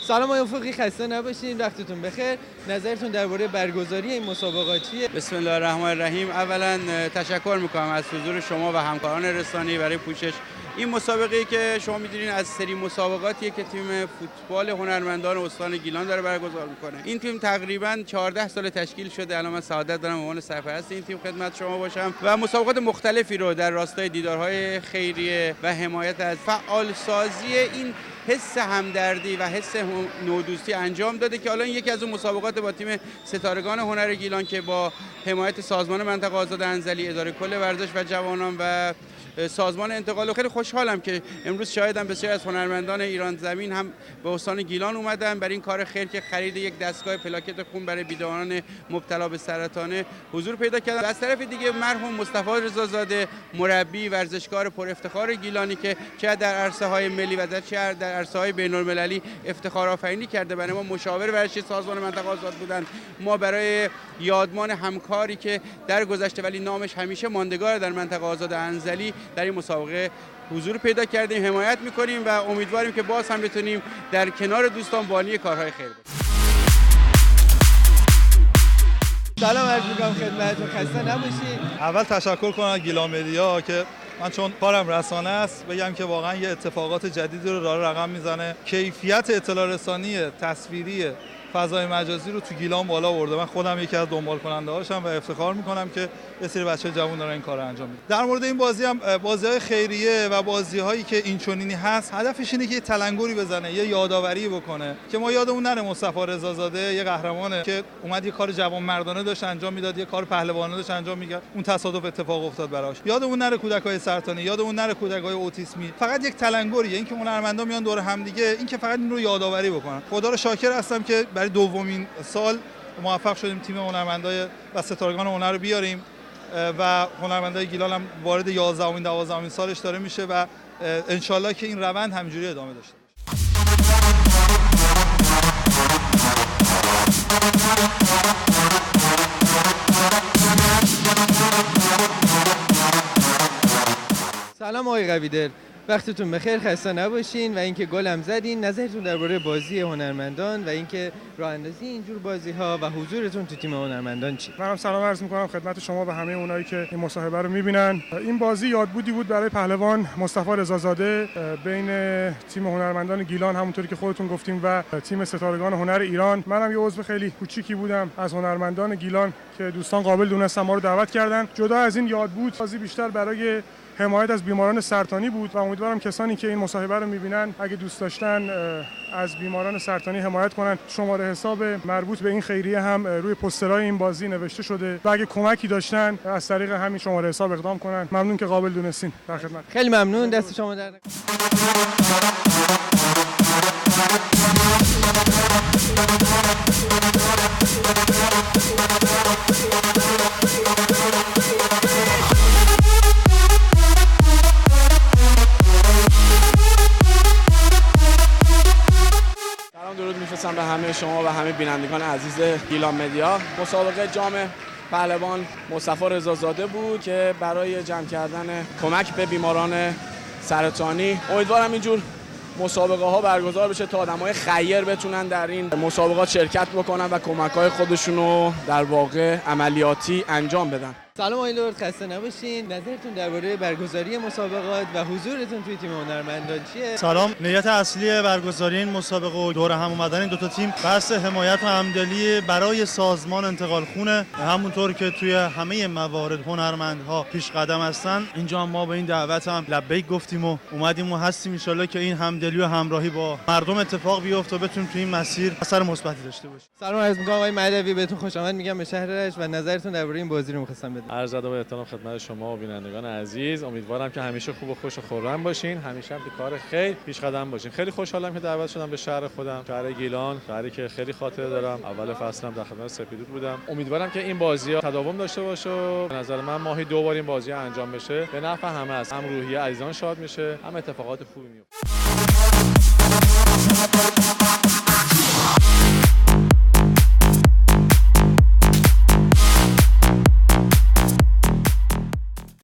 سلام آقای افقی، خسته نباشین، وقتتون بخیر. نظرتون درباره برگزاری این مسابقات چیه؟ بسم الله الرحمن الرحیم. اولا تشکر میکنم از حضور شما و همکاران رسانه‌ای برای پوشش این مسابقه‌ای که شما میدونین از سری مسابقاتیه که تیم فوتبال هنرمندان استان گیلان داره برگزار میکنه. این تیم تقریباً 14 سال تشکیل شده. الان من سعادت دارم به عنوان سرپرست این تیم خدمت شما باشم و مسابقات مختلفی رو در راستای دیدارهای خیریه و حمایت از فعالسازی این حس همدردی و حس نودوستی انجام داده که الان یکی از اون مسابقات با تیم ستارگان هنر گیلان که با حمایت سازمان منطقه آزاد انزلی، اداره کل ورزش و جوانان و سازمان انتقال، خیلی خوشحالم که امروز شاهدم بسیار از هنرمندان ایران زمین هم به استان گیلان اومدن برای این کار خیر که خرید یک دستگاه پلاکت خون برای بیداران مبتلا به سرطان حضور پیدا کردن. از طرف دیگه مرحوم مصطفی رضازاده، مربی ورزشکار پر افتخار گیلانی که چه در عرصه‌های ملی و چه در عرصه‌های بین‌المللی افتخار آفرینی کرده، برای ما مشاور ورزشی سازمان منطقه آزاد بودن. ما برای یادمان همکاری که در گذشته ولی نامش همیشه ماندگار در منطقه آزاد انزلی در این مسابقه حضور پیدا کردیم، حمایت می‌کنیم و امیدواریم که باز هم بتونیم در کنار دوستان بانی کارهای خیر باشیم. سلام عرض می‌کنم خدمتتون، خسته نباشید. اول تشکر کنم گیلان مدیا که من چون کارم رسانه است بگم که واقعا یه اتفاقات جدیدی رو داره رقم میزنه. کیفیت اطلاع رسانی تصویری فضای مجازی رو تو گیلان بالا برده. من خودم یکی از دنبال کننده هاشم و افتخار میکنم که یه سری بچه جوان دارن این کار رو انجام میدن. در مورد این بازی هم بازی‌های خیریه و بازی‌هایی که این چنینی هست، هدفش اینه که یه تلنگری بزنه، یه یادآوری بکنه که ما یادمون نره مصطفی رضازاده یه قهرمانه که اومد یه کار جوانمردانه داشت انجام میداد، یه کار پهلوانانه داشت انجام میداد، اون تصادف اتفاق افتاد براش. یادمون نره کودکای سرطانی، یادمون نره کودکای اوتیسمی. فقط یک تلنگریه، اینکه هنرمندا میان دور هم دیگه، اینکه فقط این رو یادآوری بکنن. خدا رو شاکر هستم که برای دومین سال موفق شدیم تیم هنرمندای و ستارگان هنر رو بیاریم و هنرمندای گیلان هم وارد 11 12 سالش داره میشه و انشالله که این روند همینجوری ادامه داشته باشه. سلام آقای قویدر، وقتتون بخیر، خسته نباشین و اینکه گل هم زدین. نظرتون درباره بازی هنرمندان و اینکه راه اندازی اینجور بازی‌ها و حضورتون تو تیم هنرمندان چی؟ منم سلام عرض می‌کنم خدمت شما و همه اونایی که این مصاحبه رو می‌بینن. این بازی یادبودی بود برای پهلوان مصطفی رضازاده بین تیم هنرمندان گیلان، همونطوری که خودتون گفتیم، و تیم ستارگان هنر ایران. منم یه عضو خیلی کوچیکی بودم از هنرمندان گیلان که دوستان قابل دونستن ما رو دعوت کردن. جدا از این یادبود، بازی بیشتر برای حمایت از بیماران سرطانی بود و امیدوارم کسانی که این مصاحبه رو می‌بینن اگه دوست داشتن از بیماران سرطانی حمایت کنن. شماره حساب مربوط به این خیریه هم روی پوسترهای این بازی نوشته شده و اگه کمکی داشتن از طریق همین شماره حساب اقدام کنن. ممنون که قابل دونستین. در خدمت. خیلی ممنون، دست شما در نکنه. درود می‌فرستم به همه شما و همه بینندگان عزیز گیلان مدیا. مسابقه جام پهلوان مصطفی رضازاده بود که برای جمع کردن کمک به بیماران سرطانی. امیدوارم اینجور مسابقه ها برگزار بشه تا آدمای خیر بتونن در این مسابقات شرکت بکنن و کمک‌های خودشون رو در واقع عملیاتی انجام بدن. سلام آقای لرد، خسته نباشین. نظرتون درباره برگزاری مسابقات و حضورتون توی تیم هنرمندان چیه؟ سلام. نیت اصلی برگزاری این مسابقه و دور هم اومدن این دو تا تیم بحث حمایت و همدلی برای سازمان انتقال خونه، همونطور که توی همه موارد هنرمندها پیش قدم هستن. اینجا ما به این دعوت هم لبیک گفتیم و اومدیم و هستیم. ان شاءالله که این همدلی و همراهی با مردم اتفاق بیفته و بتونیم توی این مسیر اثر مثبتی داشته باشیم. سلام عرض می‌کنم آقای مهدوی، بهتون خوش آمد میگم به شهر رشت و نظرتون درباره این بازی رو می‌خواستم بدونم. عرض ادب و احترام خدمت شما و بینندگان عزیز. امیدوارم که همیشه خوب و خوش و خرم باشین، همیشه هم به کار خیر پیش قدم باشین. خیلی خوشحالم که دعوت شدم به شهر خودم، شهر گیلان، شهری که خیلی خاطره دارم. اول فصلم در خدمت سپیدود بودم. امیدوارم که این بازی‌ها تداوم داشته باشه و به نظر من ماهی 2 بار این بازی‌ها انجام بشه. به نفع همه است. هم روحیه عزیزان شاد میشه، هم اتفاقات خوبی میفته.